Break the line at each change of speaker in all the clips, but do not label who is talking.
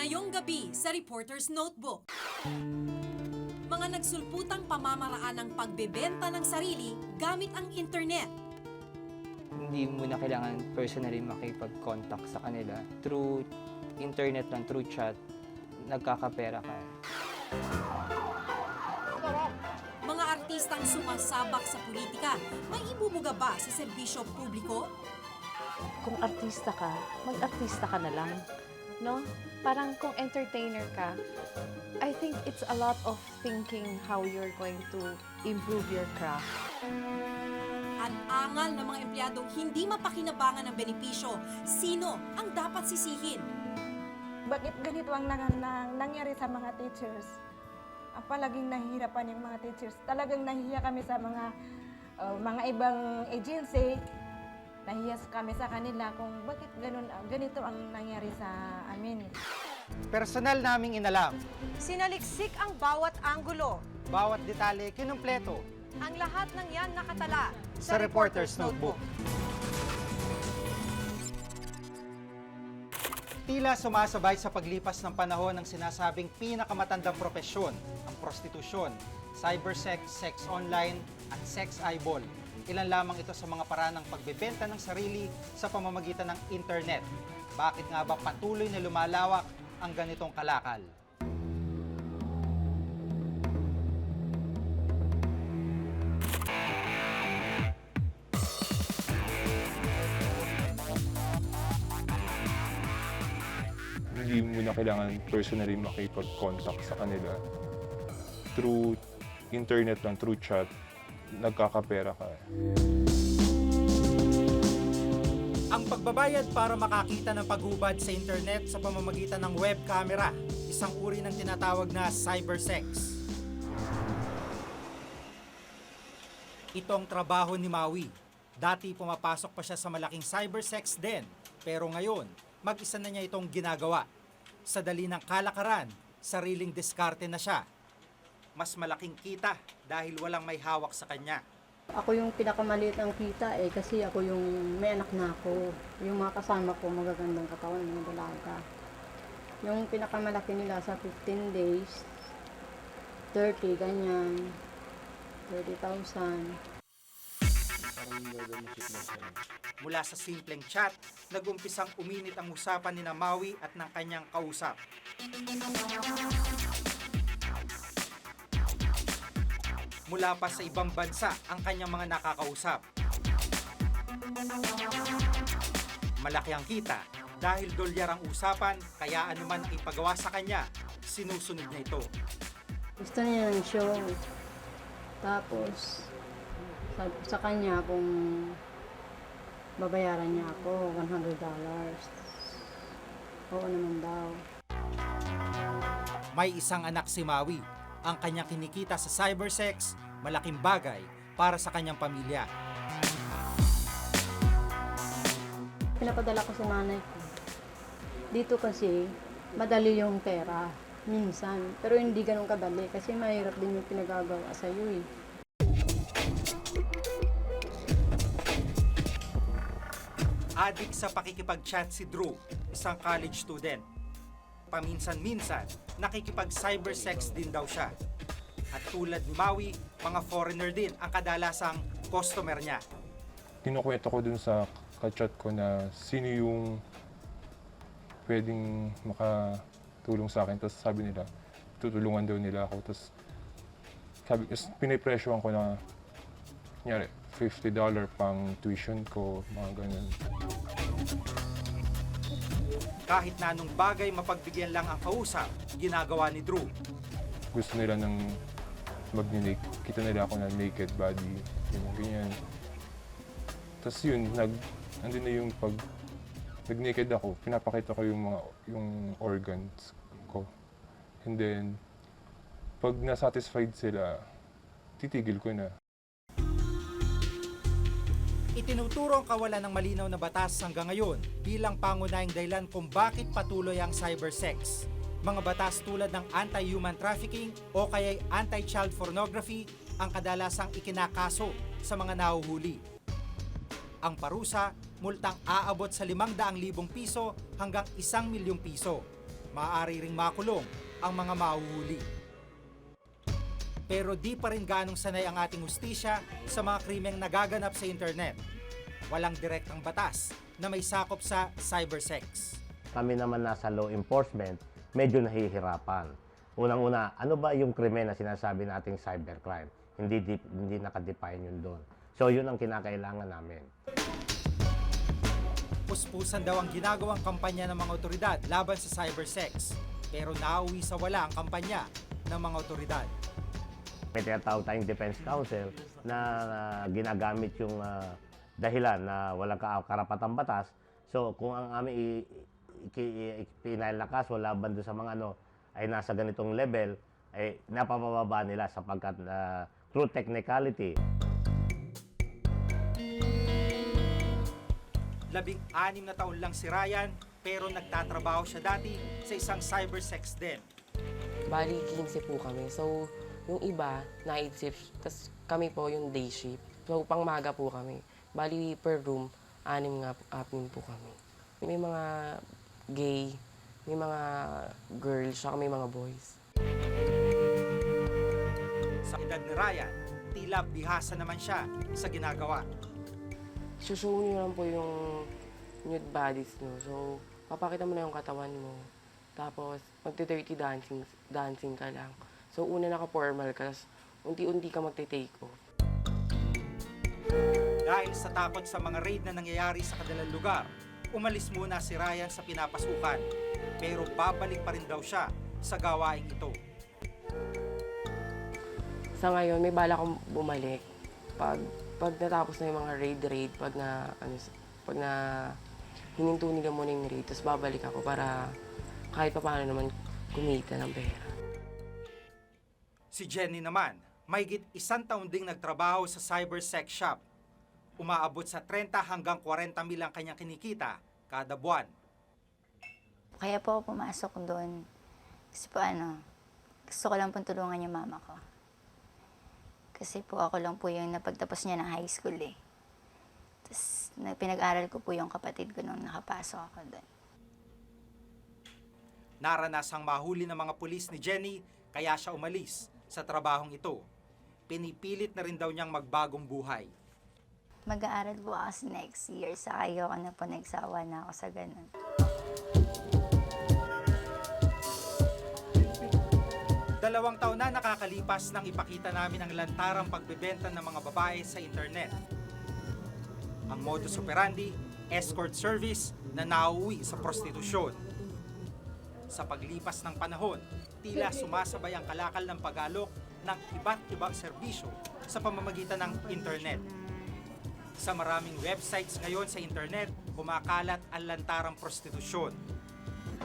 Ngayong gabi sa Reporter's Notebook. Mga nagsulputang pamamaraan ng pagbebenta ng sarili gamit ang internet.
Hindi mo na kailangan personally makipag-contact sa kanila. Through internet lang, through chat, nagkakapera ka.
Mga artistang sumasabak sa politika, may ibubuga ba sa serbisyo publiko?
Kung artista ka, mag-artista ka na lang, no? Parang kung entertainer ka, I think it's a lot of thinking how you're going to improve your craft.
Ang angal ng mga empleyadong hindi mapakinabangan ng benepisyo, sino ang dapat sisihin?
Bakit ganito ang nangyari sa mga teachers? Ang palaging nahihirapan yung mga teachers. Talagang nahihiya kami sa mga ibang agency. Nahihiya kami sa kanila kung bakit ganito ang nangyari sa amin.
Personal naming inalam.
Sinaliksik ang bawat anggulo.
Bawat detalye kinumpleto.
Ang lahat ng yan nakatala
Sa Reporter's Notebook. Tila sumasabay sa paglipas ng panahon ng sinasabing pinakamatandang propesyon, ang prostitusyon, cybersex, sex online, at sex eyeball. Ilan lamang ito sa mga paraan ng pagbebenta ng sarili sa pamamagitan ng internet. Bakit nga ba patuloy na lumalawak ang ganitong kalakal?
Hindi mo na kailangan personally makipag-contact sa kanila. Through internet lang, through chat, nagkakapera ka.
Ang pagbabayad para makakita ng paghubad sa internet sa pamamagitan ng web camera, isang uri ng tinatawag na cybersex. Ito ang trabaho ni Maui. Dati pumapasok pa siya sa malaking cybersex din, pero ngayon, mag-isa na niya itong ginagawa. Sa dali ng kalakaran, sariling diskarte na siya. Mas malaking kita dahil walang may hawak sa kanya.
Ako yung pinakamaliit ang kita kasi ako yung may anak na ako. Yung mga kasama ko magagandang katawan, mga dalaga. Yung pinakamalaki nila sa 15 days, 30, ganyan, 30,000.
Mula sa simpleng chat, nagumpisang uminit ang usapan ni Maui at ng kanyang kausap. Mula pa sa ibang bansa ang kanyang mga nakakausap. Malaki ang kita dahil dolyar ang usapan, kaya anuman ang ipagawa sa kanya, sinusunod niya ito.
Gusto niya ng show. Tapos, sabi ko sa kanya kung babayaran niya ako $100. Oo naman daw.
May isang anak si Maui. Ang kanyang kinikita sa cybersex, malaking bagay para sa kanyang pamilya.
Pinapadala ko sa nanay ko. Dito kasi, madali yung pera. Minsan. Pero hindi ganun kadali kasi mahirap din yung pinagagawa sa'yo eh.
Adik sa pakikipag-chat si Drew, isang college student. Paminsan-minsan, nakikipag-cybersex din daw siya. At tulad ni Maui, mga foreigner din ang kadalasang customer niya.
Kinukwento ko dun sa ka-chat ko na sino yung pwedeng makatulong sa akin. Tapos sabi nila, tutulungan daw nila ako. Tapos pinipresyohan ko na, kunyari, $50 pang tuition ko, mga ganun.
Kahit na anong bagay mapagbigyan lang ang kausap, ginagawa ni Drew.
Gusto nila ng mag-naked. Kita nila ako na naked body, yung ganyan. Tapos yun, andun na yung pag nag-naked ako, pinapakita ko yung organs ko. And then, pag na-satisfied sila, titigil ko na.
Itinuturo ang kawalan ng malinaw na batas hanggang ngayon bilang pangunahing dahilan kung bakit patuloy ang cybersex. Mga batas tulad ng anti-human trafficking o kaya'y anti-child pornography ang kadalasang ikinakaso sa mga nahuhuli. Ang parusa, multang aabot sa 500,000 piso hanggang 1 milyong piso. maaari ring makulong ang mga mahuhuli. Pero di pa rin ganong sanay ang ating hustisya sa mga krimeng nagaganap sa internet. Walang direktang batas na may sakop sa cybersex.
Kami naman nasa law enforcement, medyo nahihirapan. Unang-una, ano ba yung krimen na sinasabi nating cybercrime? Hindi nakadefine yun doon. So yun ang kinakailangan namin.
Puspusan daw ang ginagawang kampanya ng mga otoridad laban sa cybersex. Pero nauwi sa wala ang kampanya ng mga otoridad.
May tinatawag tayong defense counsel na ginagamit yung dahilan na walang karapatang batas. So kung ang aming pinalakas o laban doon sa mga ay nasa ganitong level, ay napapababa nila sapagkat through technicality.
16 na taon lang si Ryan pero nagtatrabaho siya dati sa isang cybersex den.
Bali, 15 po kami. So, yung iba, night shift. Tapos kami po yung day shift. So, pangmaga po kami. Bali, per room, 6 po kami. May mga gay, may mga girls, saka may mga boys.
Sa edad ni Ryan, tila bihasa naman siya sa ginagawa.
Show nyo lang po yung nude bodies nyo. So, papakita mo na yung katawan mo. Tapos, magti-dirty dancing ka lang. So, una naka-formal ka, tapos unti-unti ka magti-take off.
Dahil sa takot sa mga raid na nangyayari sa kanilang lugar, umalis muna si Ryan sa pinapasukan. Pero babalik pa rin daw siya sa gawaing ito.
Sa ngayon, may bala akong bumalik. Pag natapos na yung mga raid, pag na hininto nila muna yung raid, tapos babalik ako para kahit pa paano naman kumita ng pera.
Si Jenny naman, mahigit 1 taon ding nagtrabaho sa cybersex shop. Umaabot sa 30 hanggang 40 mil ang kanyang kinikita kada buwan.
Kaya po ako pumasok doon. Kasi po gusto ko lang pong tulungan yung mama ko. Kasi po ako lang po yung napagtapos niya ng high school eh. Tapos pinag-aral ko po yung kapatid ko nung nakapasok ako doon.
Naranasang mahuli ng mga pulis ni Jenny kaya siya umalis sa trabahong ito. Pinipilit na rin daw niyang magbagong buhay.
Mag-aaral po ako next year. Saka ayoko na po, nagsawa na ako sa ganun.
Dalawang taon na nakakalipas nang ipakita namin ang lantarang pagbebenta ng mga babae sa internet. Ang modus operandi, escort service na nauwi sa prostitusyon. Sa paglipas ng panahon, tila sumasabay ang kalakal ng pag-alok ng iba't ibang serbisyo sa pamamagitan ng internet. Sa maraming websites ngayon sa internet, kumakalat ang lantarang prostitusyon,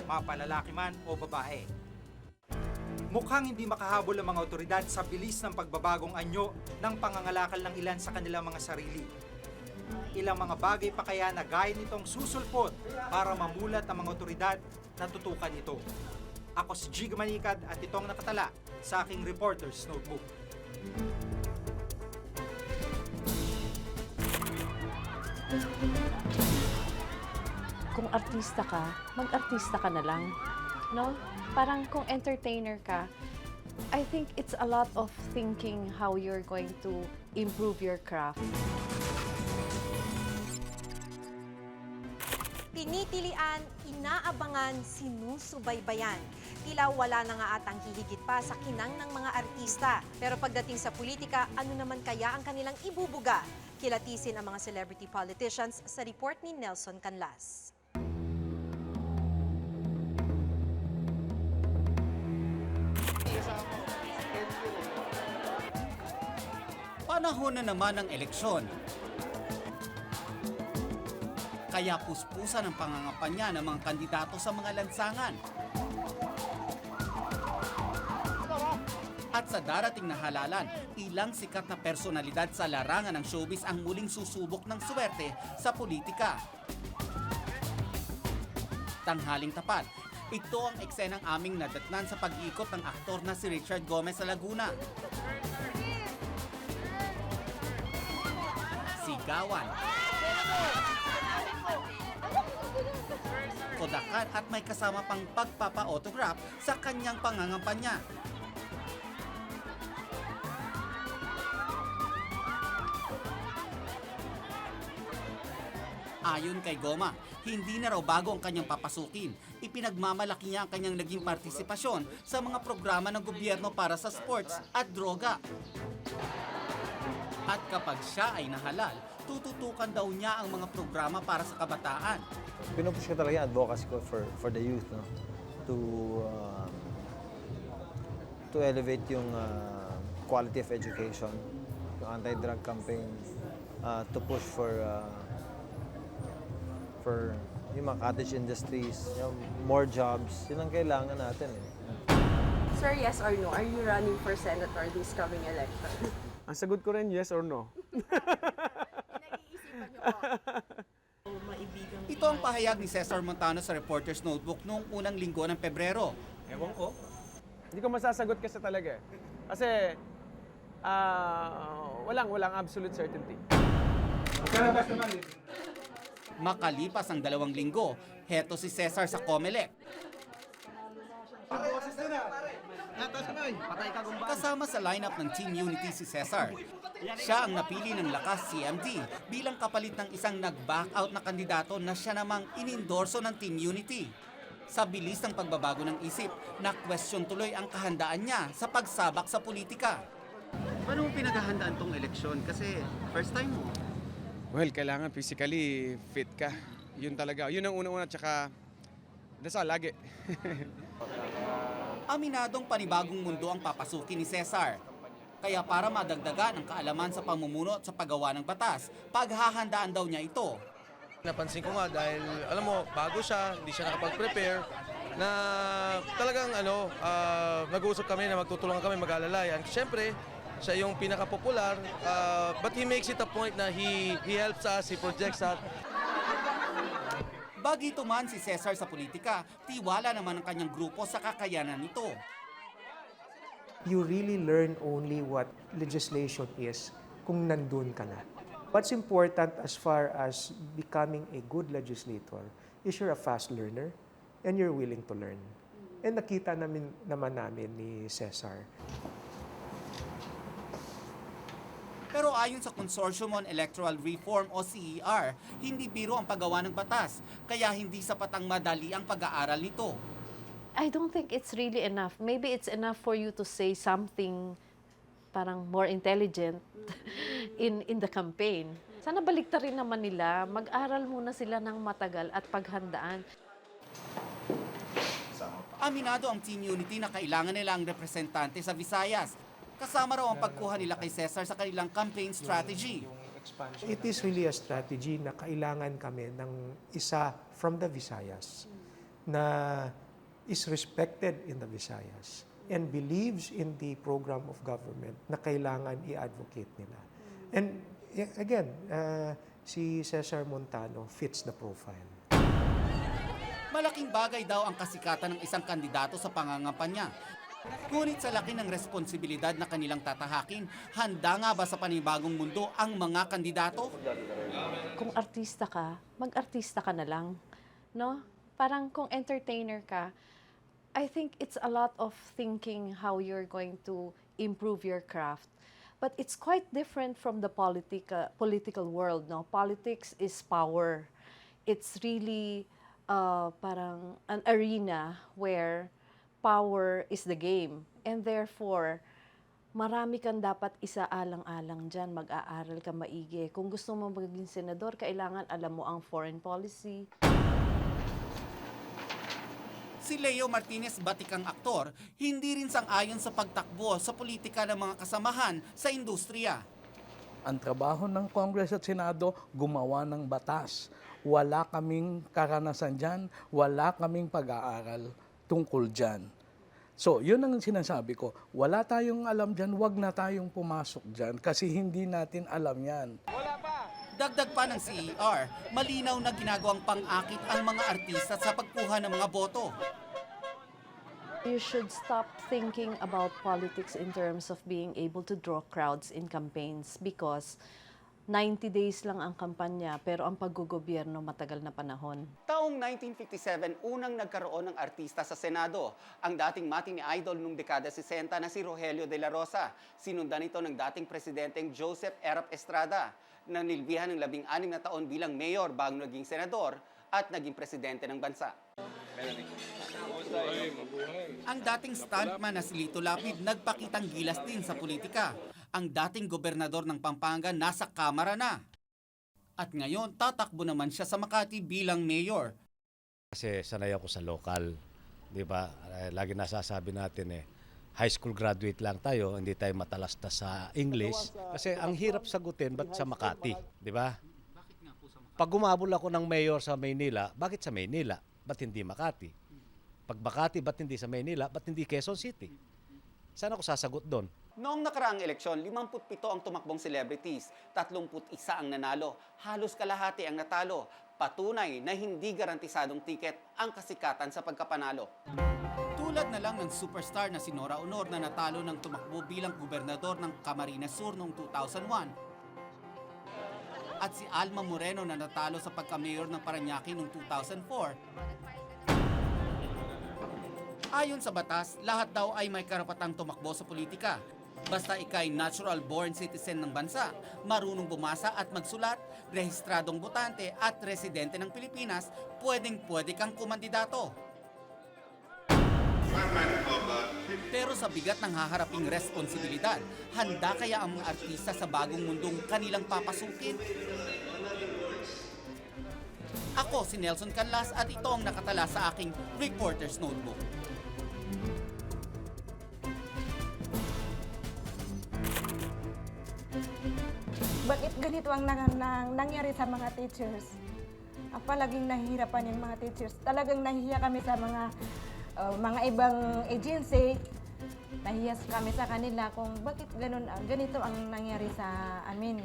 mapalalaki man o babae. Mukhang hindi makahabol ang mga otoridad sa bilis ng pagbabagong anyo ng pangangalakal ng ilan sa kanilang mga sarili. Ilang mga bagay pa kaya na gaya nitong susulpot para mamulat ang mga otoridad na tutukan ito. Ako si Jig Manikad at itong nakatala sa aking Reporter's Notebook.
Kung artista ka, mag-artista ka na lang. No? Parang kung entertainer ka, I think it's a lot of thinking how you're going to improve your craft.
Tinitilian, inaabangan, sinusubaybayan. Tila wala na nga atang hihigit pa sa kinang ng mga artista. Pero pagdating sa politika, ano naman kaya ang kanilang ibubuga? Kilatisin ang mga celebrity politicians sa report ni Nelson Canlas.
Panahon na naman ng eleksyon. Kaya puspusan ang pangangapanya ng mga kandidato sa mga lansangan. At sa darating na halalan, ilang sikat na personalidad sa larangan ng showbiz ang muling susubok ng swerte sa politika. Tanghaling tapat, ito ang eksenang aming nadatnan sa pag-ikot ng aktor na si Richard Gomez sa Laguna. Sigawan, palakpakan at may kasama pang pagpapa-autograph sa kanyang pangangampanya. Ayon kay Goma, hindi na raw bago ang kanyang papasukin. Ipinagmamalaki niya ang kanyang naging partisipasyon sa mga programa ng gobyerno para sa sports at droga. At kapag siya ay nahalal, tututukan daw niya ang mga programa para sa kabataan.
Pinupush ko talaga yung advocacy ko for the youth, no? To elevate yung quality of education, yung anti-drug campaign, to push for yung mga cottage industries, yung more jobs, yun ang kailangan natin.
Sir, yes or no? Are you running for senator this coming election?
Ang sagot ko rin, yes or no.
Ito ang pahayag ni Cesar Montano sa Reporter's Notebook noong unang linggo ng Pebrero.
Ewan ko. Hindi ko masasagot kasi talaga. Kasi walang absolute certainty.
Makalipas ang 2 linggo, heto si Cesar sa COMELEC. Kasama sa lineup ng Team Unity si Cesar. Siya ang napili ng Lakas CMD bilang kapalit ng isang nag-back out na kandidato na siya namang inindorso ng Team Unity. Sa bilis ng pagbabago ng isip, na-question tuloy ang kahandaan niya sa pagsabak sa politika. Paano mo pinaghahandaan tong eleksyon? Kasi first time mo.
Well, kailangan physically fit ka. Yun talaga. Yun ang una-una, tsaka dasal lagi.
Aminadong panibagong mundo ang papasukin ni Cesar. Kaya para madagdagan ang kaalaman sa pamumuno at sa paggawa ng batas, paghahandaan daw niya ito.
Napansin ko nga dahil, alam mo, bago siya, hindi siya nakapag-prepare, na talagang nag-uusap kami na magtutulungan kami mag-alalayan. Siyempre, siya yung pinaka-popular, but he makes it a point na he helps us, he projects us.
Bagito man si Cesar sa politika, tiwala naman ang kanyang grupo sa kakayanan nito.
You really learn only what legislation is kung nandun ka na. What's important as far as becoming a good legislator is you're a fast learner and you're willing to learn. And nakita naman namin ni Cesar.
Pero ayon sa Consortium on Electoral Reform o CER, hindi biro ang paggawa ng batas, kaya hindi sapat ang madali ang pag-aaral nito.
I don't think it's really enough. Maybe it's enough for you to say something parang more intelligent in the campaign. Sana baliktarin naman nila, mag-aral muna sila ng matagal at paghandaan.
Aminado ang Team Unity na kailangan nila ang representante sa Visayas. Kasama raw ang pagkuha nila kay Cesar sa kanilang campaign strategy.
It is really a strategy na kailangan kami ng isa from the Visayas na is respected in the Visayas and believes in the program of government na kailangan i-advocate nila. And again, si Cesar Montano fits the profile.
Malaking bagay daw ang kasikatan ng isang kandidato sa pangangampanya. Ngunit sa laki ng responsibilidad na kanilang tatahakin, handa nga ba sa panibagong mundo ang mga kandidato?
Kung artista ka, mag-artista ka na lang, no? Parang kung entertainer ka, I think it's a lot of thinking how you're going to improve your craft. But it's quite different from the political world, no? Politics is power. It's really parang an arena where power is the game. And therefore, marami kang dapat isaalang-alang dyan. Mag-aaral ka maigi. Kung gusto mo maging senador, kailangan alam mo ang foreign policy.
Si Leo Martinez, batikang aktor, hindi rin sang-ayon sa pagtakbo sa politika ng mga kasamahan sa industriya.
Ang trabaho ng Congress at Senado, gumawa ng batas. Wala kaming karanasan dyan, wala kaming pag-aaral tungkol dyan. So, yun ang sinasabi ko. Wala tayong alam dyan, wag na tayong pumasok dyan kasi hindi natin alam yan.
Dagdag pa ng CER, malinaw na ginagawang pang-akit ang mga artista sa pagkuha ng mga boto.
You should stop thinking about politics in terms of being able to draw crowds in campaigns because 90 days lang ang kampanya, pero ang paggogobyerno matagal na panahon.
Taong 1957, unang nagkaroon ng artista sa Senado. Ang dating mating idol nung dekada 60 na si Rogelio de la Rosa. Sinundan ito ng dating presidenteng Joseph Erap Estrada, na nilbihan ng 16 na taon bilang mayor bago naging senador at naging presidente ng bansa. Ang dating stuntman na si Lito Lapid nagpakitang gilas din sa politika. Ang dating gobernador ng Pampanga nasa Kamara na. At ngayon, tatakbo naman siya sa Makati bilang mayor.
Kasi sanay ako sa lokal, di ba? Lagi nasasabi natin high school graduate lang tayo, hindi tayo matalastas sa English. Kasi ang hirap sagutin, ba't sa Makati, di ba? Pag gumabol ako ng mayor sa Maynila, bakit sa Maynila? Ba't hindi Makati? Pag Makati, ba't hindi sa Maynila? Ba't hindi Quezon City? Saan ako sasagot doon?
Noong nakaraang eleksyon, 57 ang tumakbong celebrities, 31 ang nanalo, halos kalahati ang natalo. Patunay na hindi garantisadong tiket ang kasikatan sa pagkapanalo. Tulad na lang ng superstar na si Nora Honor na natalo ng tumakbo bilang gobernador ng Camarines Sur noong 2001. At si Alma Moreno na natalo sa pagka-mayor ng Parañaque noong 2004. Ayon sa batas, lahat daw ay may karapatang tumakbo sa politika. Basta ikay natural-born citizen ng bansa, marunong bumasa at magsulat, rehistradong botante at residente ng Pilipinas, pwedeng-pwede kang kumandidato. Pero sa bigat ng haharaping responsibilidad, handa kaya ang mga artista sa bagong mundong kanilang papasukin? Ako si Nelson Canlas at ito ang nakatala sa aking Reporter's Notebook.
Bakit ganito ang nangyari sa mga teachers? Palaging nahihirapan yung mga teachers. Talagang nahihiya kami sa mga ibang agency. Nahiya kami sa kanila kung bakit ganito ang nangyari sa amin.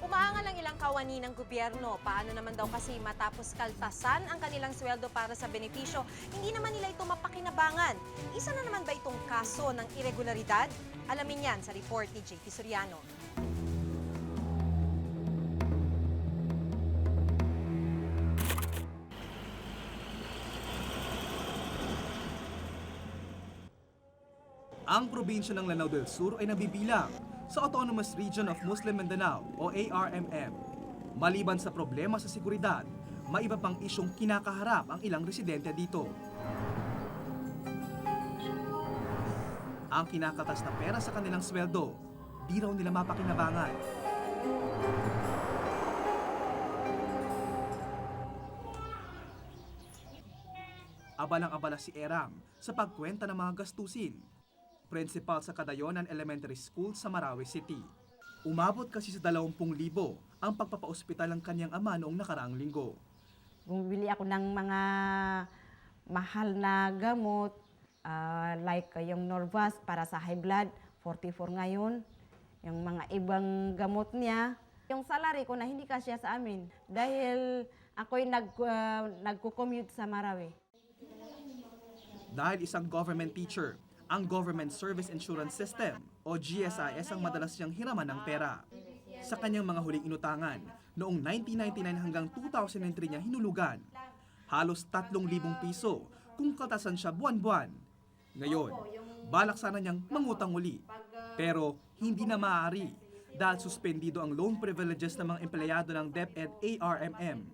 Umaangal ang ilang kawani ng gobyerno. Paano naman daw kasi matapos kaltasan ang kanilang sweldo para sa benepisyo, hindi naman nila ito mapakinabangan. Isa na naman ba itong kaso ng irregularidad? Alamin yan sa report ni JP Soriano.
Ang probinsya ng Lanao del Sur ay nabibilang sa Autonomous Region of Muslim Mindanao o ARMM. Maliban sa problema sa seguridad, may iba pang isyong kinakaharap ang ilang residente dito. Ang kinakatas na pera sa kanilang sweldo, di raw nila mapakinabangan. Abalang-abala si Eram sa pagkwenta ng mga gastusin. Principal sa Kadayonan Elementary School sa Marawi City. Umabot kasi sa 20,000 ang pagpapaospital ng kanyang ama noong nakaraang linggo.
Bumibili ako ng mga mahal na gamot, like yung Norvas para sa high blood, 44 ngayon. Yung mga ibang gamot niya. Yung salary ko na hindi kasya sa amin dahil ako'y nagko-commute sa Marawi.
Dahil isang government teacher, ang Government Service Insurance System o GSIS ang madalas niyang hiraman ng pera. Sa kanyang mga huling inutangan, noong 1999 hanggang 2003 niya hinulugan, halos 3,000 piso kung katasan siya buwan-buwan. Ngayon, balak sana niyang mangutang uli, pero hindi na maaari dahil suspendido ang loan privileges ng mga empleyado ng DepEd ARMM.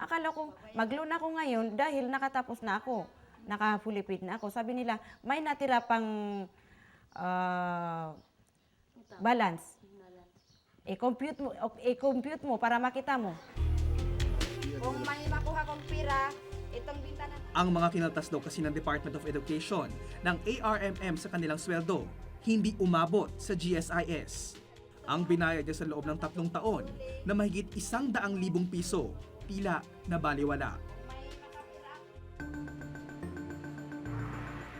Akala ko mag-loan ako ngayon dahil nakatapos na ako. Naka-fully paid na ako. Sabi nila, may natira pang balance. I-compute mo para makita mo.
Kung may makuha kong pira, itong bintana.
Ang mga kinaltas daw kasi ng Department of Education ng ARMM sa kanilang sweldo, hindi umabot sa GSIS. Ang binayad niya sa loob ng 3 taon na mahigit 100,000 piso, tila na baliwala.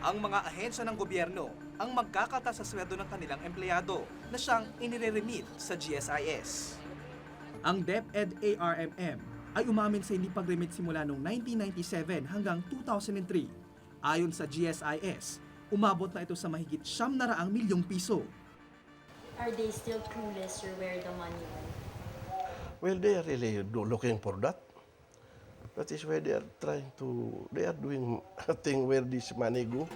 Ang mga ahensya ng gobyerno ang magkakatas sa sweldo ng kanilang empleyado na siyang inire-remit sa GSIS. Ang DepEd ARMM ay umamin sa hindi pag-remit simula noong 1997 hanggang 2003. Ayon sa GSIS, Umabot na ito sa mahigit 900 milyong piso.
Are they still clueless or where the money went?
Well, they are really looking for that. That is why they are doing a thing where this money go.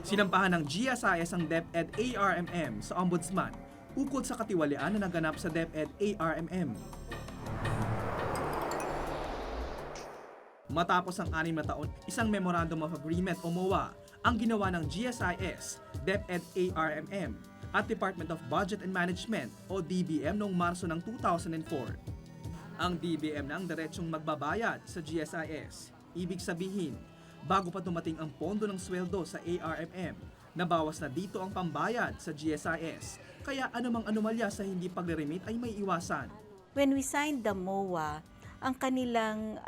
Sinampahan ng GSIS ang DepEd ARMM sa Ombudsman ukol sa katiwalian na naganap sa DepEd ARMM. Matapos ang 6 na taon, isang Memorandum of Agreement o MOA ang ginawa ng GSIS, DepEd ARMM at Department of Budget and Management o DBM noong Marso ng 2004. Ang DBM na ang diretsyong magbabayad sa GSIS. Ibig sabihin, bago pa dumating ang pondo ng sweldo sa ARMM, nabawas na dito ang pambayad sa GSIS. Kaya anumang anomalya sa hindi pagre-remit ay may iwasan.
When we signed the MOA, ang kanilang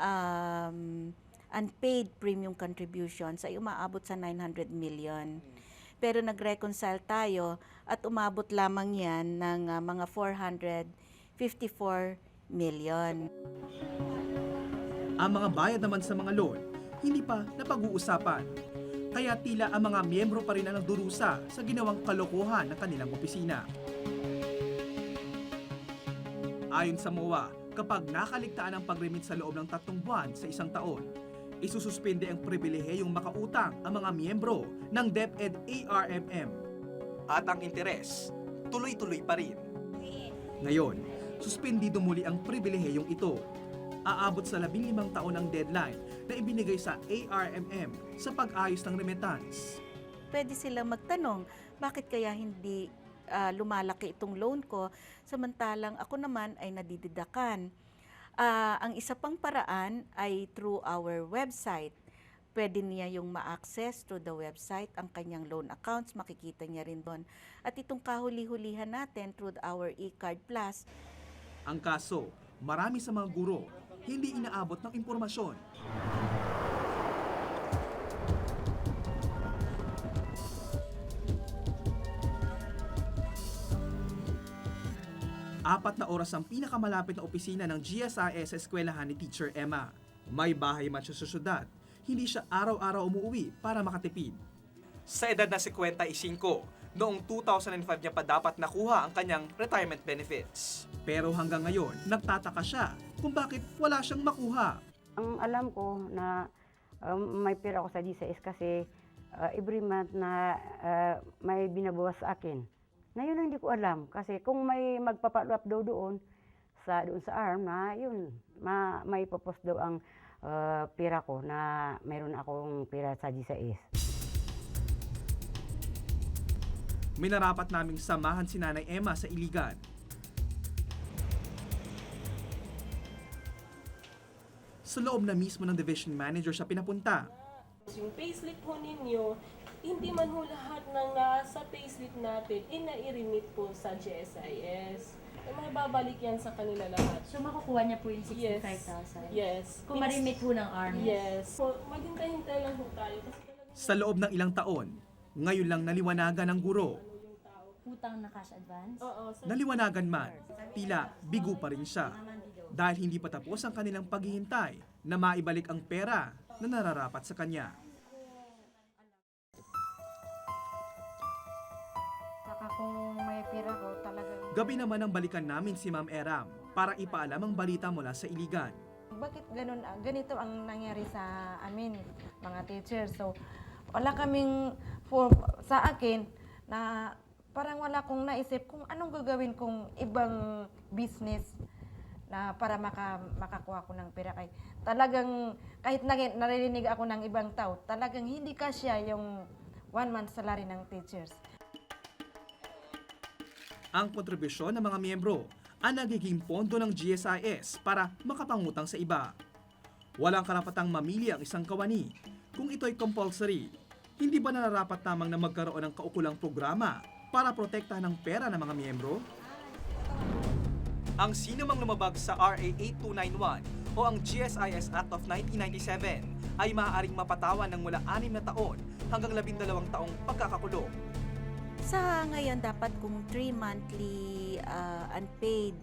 unpaid premium contributions ay umaabot sa 900 million. Pero nag-reconcile tayo at umabot lamang yan ng mga 454 million.
Ang mga bayad naman sa mga loan, hindi pa napag-uusapan. Kaya tila ang mga miyembro pa rin ang nagdurusa sa ginawang kalokohan ng kanilang opisina. Ayon sa MOA, kapag nakaligtaan ang pag-remit sa loob ng 3 buwan sa isang taon, isususpende ang pribilehiyong makautang ang mga miyembro ng DepEd ARMM. At ang interes, tuloy-tuloy pa rin. Ngayon, suspendido muli ang pribilehiyong ito. Aabot sa 15 taon ang deadline na ibinigay sa ARMM sa pag-ayos ng remittance.
Pwede silang magtanong, bakit kaya hindi lumalaki itong loan ko, samantalang ako naman ay nadididakan. Ang isa pang paraan ay through our website. Pwede niya yung ma-access through the website ang kanyang loan accounts, makikita niya rin doon. At itong kahuli-hulihan natin through our eCard Plus.
Ang kaso, marami sa mga guro hindi inaabot ng impormasyon. Apat na oras ang pinakamalapit na opisina ng GSIS sa eskwelahan ni Teacher Emma. May bahay man siya sa syudad, hindi siya araw-araw umuwi para makatipid. Sa edad na 55, noong 2005 niya pa dapat nakuha ang kanyang retirement benefits. Pero hanggang ngayon, nagtataka siya kung bakit wala siyang makuha.
Ang alam ko na may pera ako sa GSIS kasi every month na may binabawas sa akin. Na yun ang hindi ko alam kasi kung may magpapa-follow up daw doon sa ARM na yun, may popost daw ang pera ko na mayroon akong pera sa GSIS.
Minarapat naming samahan si Nanay Emma sa Iligan. Sa loob na mismo ng division manager siya pinapunta.
Yung payslip ho ninyo, hindi man ho lahat ng nasa payslip natin nai-remit po sa GSIS. May babalik yan sa kanila lahat.
So makukuha niya po yung 65,000?
Yes.
Kung ma-remit ho ng ARM?
Yes. So maghintay-hintay lang ho tayo.
Sa loob ng ilang taon, ngayon lang naliwanagan ng guro.
Utang na cash advance?
Oo.
Naliwanagan man, tila bigo pa rin siya. Dahil hindi pa tapos ang kanilang paghihintay na maibalik ang pera na nararapat sa kanya.
Saka kung may pera ko talagang...
Gabi naman ang balikan namin si Ma'am Eram para ipaalam ang balita mula sa Iligan.
Bakit ganito ang nangyari sa amin, mga teachers? So, wala kaming sa akin na parang wala kong naisip kung anong gagawin kong ibang business na para makakuha ko ng pera. Talagang kahit narinig ako ng ibang tao, talagang hindi kasya yung 1 month salary ng teachers.
Ang kontribusyon ng mga miyembro ang nagiging pondo ng GSIS para makapangutang sa iba. Walang karapatang mamili ang isang kawani. Kung ito'y compulsory, hindi ba nararapat namang na magkaroon ng kaukulang programa para protektahan ang pera ng mga miyembro? Ang sinumang lumabag sa RA 8291 o ang GSIS Act of 1997 ay maaaring mapatawan ng mula 6 na taon hanggang 12 taong pagkakakulong.
Sa ngayon, dapat kung 3 monthly unpaid,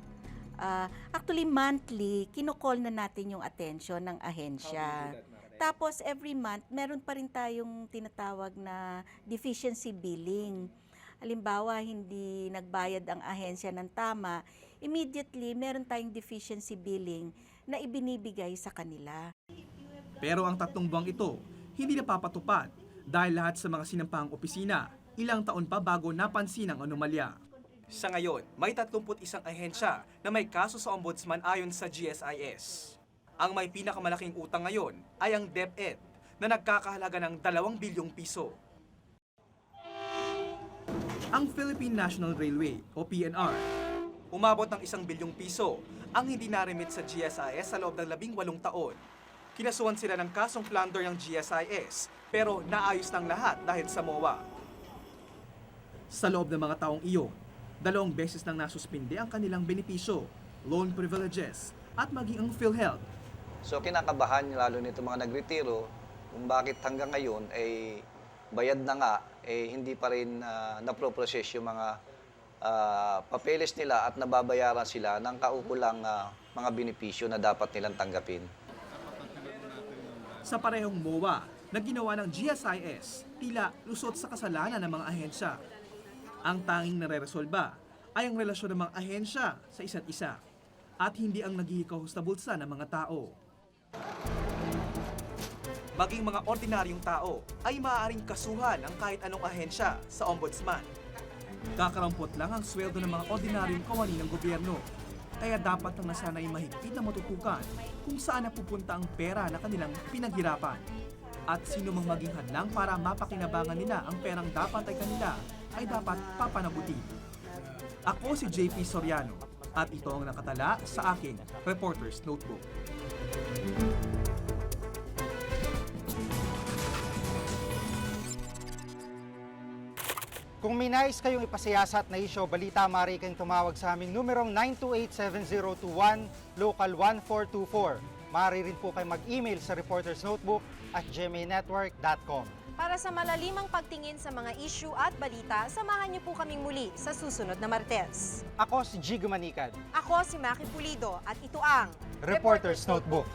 actually monthly, kinukall na natin yung attention ng ahensya. Tapos every month, meron pa rin tayong tinatawag na deficiency billing. Halimbawa, hindi nagbayad ang ahensya ng tama, immediately meron tayong deficiency billing na ibinibigay sa kanila.
Pero ang 3 buwang ito, hindi napapatupad dahil lahat sa mga sinampahang opisina, ilang taon pa bago napansin ang anomalya. Sa ngayon, may 31 ahensya na may kaso sa Ombudsman ayon sa GSIS. Ang may pinakamalaking utang ngayon ay ang DepEd na nagkakahalaga ng 2 bilyong piso. Ang Philippine National Railway o PNR, umabot ng 1 bilyong piso ang hindi na-remit sa GSIS sa loob ng 18 taon. Kinasuhan sila ng kasong plunder ng GSIS pero naayos ng lahat dahil sa MOA. Sa loob ng mga taong iyon, 2 beses nang nasuspinde ang kanilang benepisyo, loan privileges at maging ang PhilHealth.
So kinakabahan lalo nito mga nagretiro kung bakit hanggang ngayon ay bayad na nga hindi pa rin naproprocess yung mga papeles nila at nababayaran sila ng kaukulang mga benepisyo na dapat nilang tanggapin.
Sa parehong MOA na ginawa ng GSIS, tila lusot sa kasalanan ng mga ahensya. Ang tanging nare-resolba ay ang relasyon ng mga ahensya sa isa't isa at hindi ang naghihikaw sa bulsa ng mga tao. Maging mga ordinaryong tao ay maaaring kasuhan ng kahit anong ahensya sa Ombudsman. Kakarampot lang ang sweldo ng mga ordinaryong kawani ng gobyerno. Kaya dapat nang nasanay mahigpit na matutukan kung saan napupunta ang pera na kanilang pinaghirapan. At sino mang maging hadlang para mapakinabangan nila ang perang dapat ay kanila ay dapat papanagutin. Ako si JP Soriano at ito ang nakatala sa aking Reporter's Notebook.
Kung may nais kayong ipasiyasat na isyo, balita, maaari kayong tumawag sa aming numerong 928-7021, local 1424. Maaari rin po kayong mag-email sa reportersnotebook@gmanetwork.com.
Para sa malalimang pagtingin sa mga issue at balita, samahan niyo po kaming muli sa susunod na Martes.
Ako si Jigo Manikad.
Ako si Maki Pulido at ito ang
Reporter's Notebook.